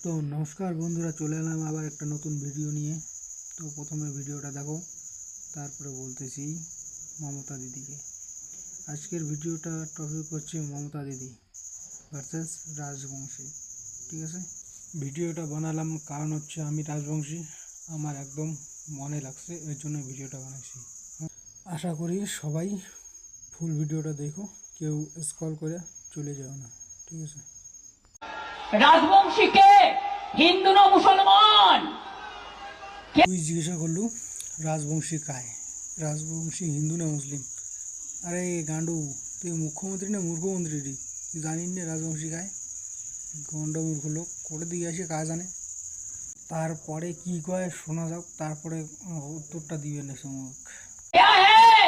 তো নমস্কার বন্ধুরা, চলে এলাম আবার একটা নতুন ভিডিও নিয়ে। তো প্রথমে ভিডিওটা দেখো, তারপরে বলতেছি মমতা দিদিকে। আজকের ভিডিওটা টপিক হচ্ছে মমতা দিদি ভার্সেস রাজবংশী। ঠিক আছে, ভিডিওটা বানালাম কারণ হচ্ছে আমি রাজবংশী, আমার একদম মনে লাগছে, এর জন্য ভিডিওটা বানাইছি। আশা করি সবাই ফুল ভিডিওটা দেখো, কেউ স্ক্রল করে চলে যাও না। ঠিক আছে, রাজবংশী কে, হিন্দু না মুসলমান? তুই জিজ্ঞাসা করলু রাজবংশী কায়, রাজবংশী হিন্দু না মুসলিম? আরে গান্ডু, তুই মুখ্যমন্ত্রী না মূর্খমন্ত্রী রে? তুই জানিস না রাজবংশী কায়? গন্ড মূর্খ লোক, কোটে দিকে আসে কাজ জানে। তারপরে কি কয় শোনা যাক, তারপরে উত্তরটা দিবে না সমুখ। क्या है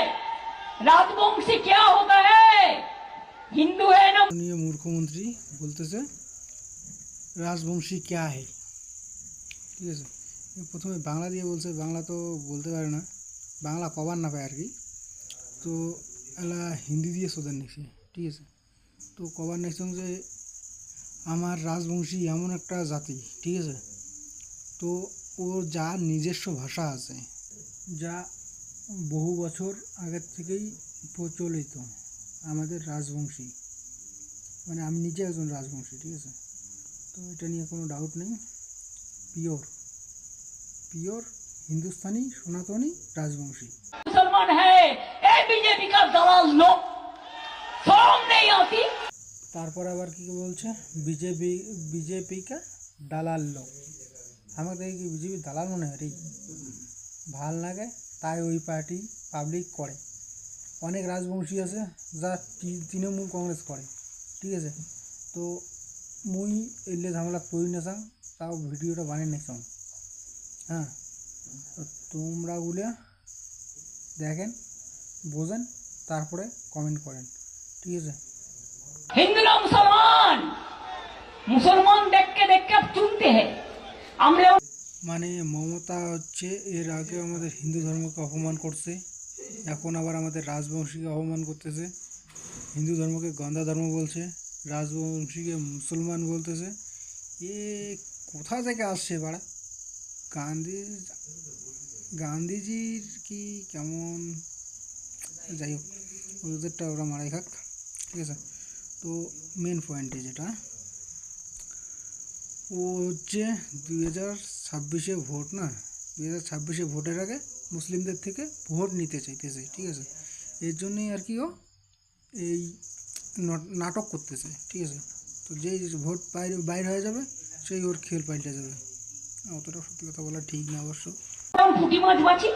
राजवंशी, क्या होता है? हिंदू है ना? নিয়ে মূর্খমন্ত্রী বলতেছে রাজবংশী ক্যা হে। ঠিক আছে, প্রথমে বাংলা দিয়ে বলছে, বাংলা তো বলতে পারে না, বাংলা কবার না পায় আর কি। তো এলা হিন্দি দিয়ে শোধন নিচ্ছে। ঠিক আছে, তো কবার নেক্সট যে আমার রাজবংশী এমন একটা জাতি, ঠিক আছে, তো ওর যা নিজস্ব ভাষা আছে, যা বহু বছর আগের থেকেই প্রচলিত। আমাদের রাজবংশী মানে আমি নিজে একজন রাজবংশী। ঠিক আছে, তো এটা নিয়ে কোনো ডাউট নেই। পিওর পিওর হিন্দুস্তানি সনাতনী রাজবংশী। मुसलमान है, ए बीजेपी का दलाल लोग, शर्म नहीं आती? তারপর আবার কি বলছে, বিজেপি কা দালাল লোক। আমাকে দেখি কি বিজেপি দালাল মনে হয় রে, ভাল লাগে তাই ওই পার্টি পাবলিক করে। অনেক রাজবংশী আছে যা তৃণমূল কংগ্রেস করে। ঠিক আছে, তো মুই এলে ঝামেলা করি না চাং, তাও ভিডিওটা বানিয়ে নিয়ে চাং। হ্যাঁ, তো তোমরা গুলা দেখেন, বোঝেন, তারপরে কমেন্ট করেন। ঠিক আছে, हिंदू ना मुसलमान? मुसलमान देख के अब चुनते हैं আমরা। মানে মমতা হচ্ছে এর আগে আমাদের হিন্দু ধর্মকে অপমান করছে, এখন আবার আমাদের রাজবংশীকে অপমান করতেছে। হিন্দু ধর্মকে গন্ধা ধর্ম বলছে, রাজবংশীকে মুসলমান বলতেছে। এ কোথা থেকে আসছে বাড়া? গান্ধী গান্ধীজির কি কেমন, যাই হোক, ওদেরটা ওরা মারাই খাক। ঠিক আছে, তো মেন পয়েন্টে যেটা, ও হচ্ছে 2026 ভোট না, 2026 ভোটের আগে মুসলিমদের থেকে ভোট নিতে চাইতেছে। ঠিক আছে, এর জন্যই আর কি ও এই নাটক করতেছে। ঠিক আছে, তো যেই ভোট বাইরে হয়ে যাবে সেই ওর খেল পাল্টে যাবে। অতটা সত্যি কথা বলা ঠিক না অবশ্য। যেমন পুঁটি মাছ বাছি,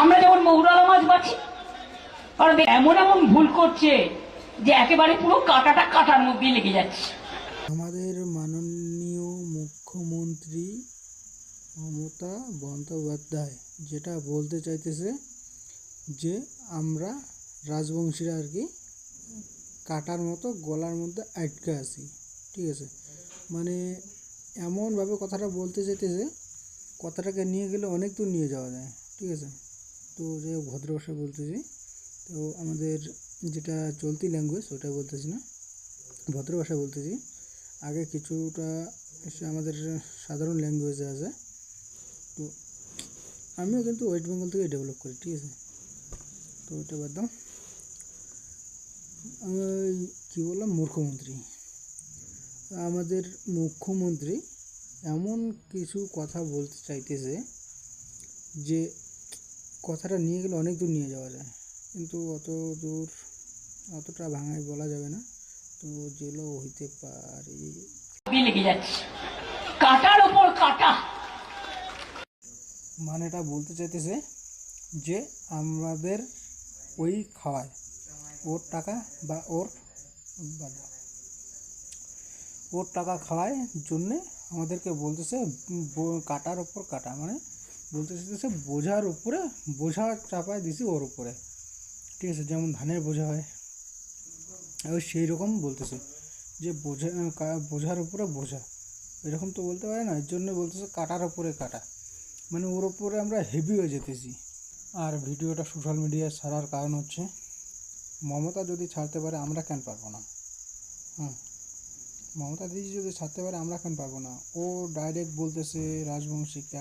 আমরা যেমন মৌরালা মাছ বাছি, আর এমন এমন ভুল করছে যে একেবারে পুরো কাঁটাটা কাঁটার মধ্যে লেগে যাচ্ছে। আমাদের মাননীয় মুখ্যমন্ত্রী মমতা বন্দ্যোপাধ্যায় যেটা বলতে চাইতেছে যে আমরা রাজবংশীরা আর কি কাটার মতো গলার মধ্যে আটকে আছি। ঠিক আছে, মানে এমনভাবে কথাটা বলতে চাইতেছে, কথাটাকে নিয়ে গেলে অনেক দূর নিয়ে যাওয়া যায়। ঠিক আছে, তো যে ভদ্র ভাষায় বলতেছি, তো আমাদের যেটা চলতি ল্যাঙ্গুয়েজ ওটা বলতেছি না, ভদ্র ভাষায় বলতেছি। আগে কিছুটা এসে আমাদের সাধারণ ল্যাঙ্গুয়েজে আছে। তো আমিও কিন্তু ওয়েস্ট বেঙ্গল থেকে ডেভেলপ করি। ঠিক আছে, তো ওইটা বাদ দাও। কী বললাম, মুখ্যমন্ত্রী, আমাদের মুখ্যমন্ত্রী এমন কিছু কথা বলতে চাইতেছে যে কথাটা নিয়ে গেলে অনেক দূর নিয়ে যাওয়া যায়, কিন্তু অত দূর অতটা ভাঙায় বলা যাবে না, তো যেগুলো হইতে পারে লেগে যাচ্ছে কাঁটার উপর কাঁটা। মানেটা বলতে চাইতেছে যে আমাদের ওই খাওয়ায় ওর টাকা বা ওর টাকা খাওয়ায় জন্যে আমাদেরকে বলতেছে কাটার ওপর কাটা, মানে বলতে চাইতেছে বোঝার উপরে বোঝা চাপায় দিছি ওর উপরে। ঠিক আছে, যেমন ধানের বোঝা হয়, ওই সেই রকম বলতেছে যে বোঝার উপরে বোঝা, এরকম তো বলতে পারে না, এর জন্য বলতেছে কাটার উপরে কাটা, মানে ওর উপরে আমরা হেভি হয়ে যেতেছি। আর ভিডিওটা সোশ্যাল মিডিয়ায় ছাড়ার কারণ হচ্ছে মমতা যদি ছাড়তে পারে আমরা কেন পারবো না? মমতা দিদি যদি ছাড়তে পারে আমরা কেন পারবো না? ও ডাইরেক্ট বলতেছে রাজবংশীকে,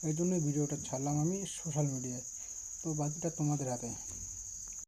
এই জন্যই ভিডিওটা ছাড়লাম আমি সোশ্যাল মিডিয়ায়। তো বাকিটা তোমাদের হাতে।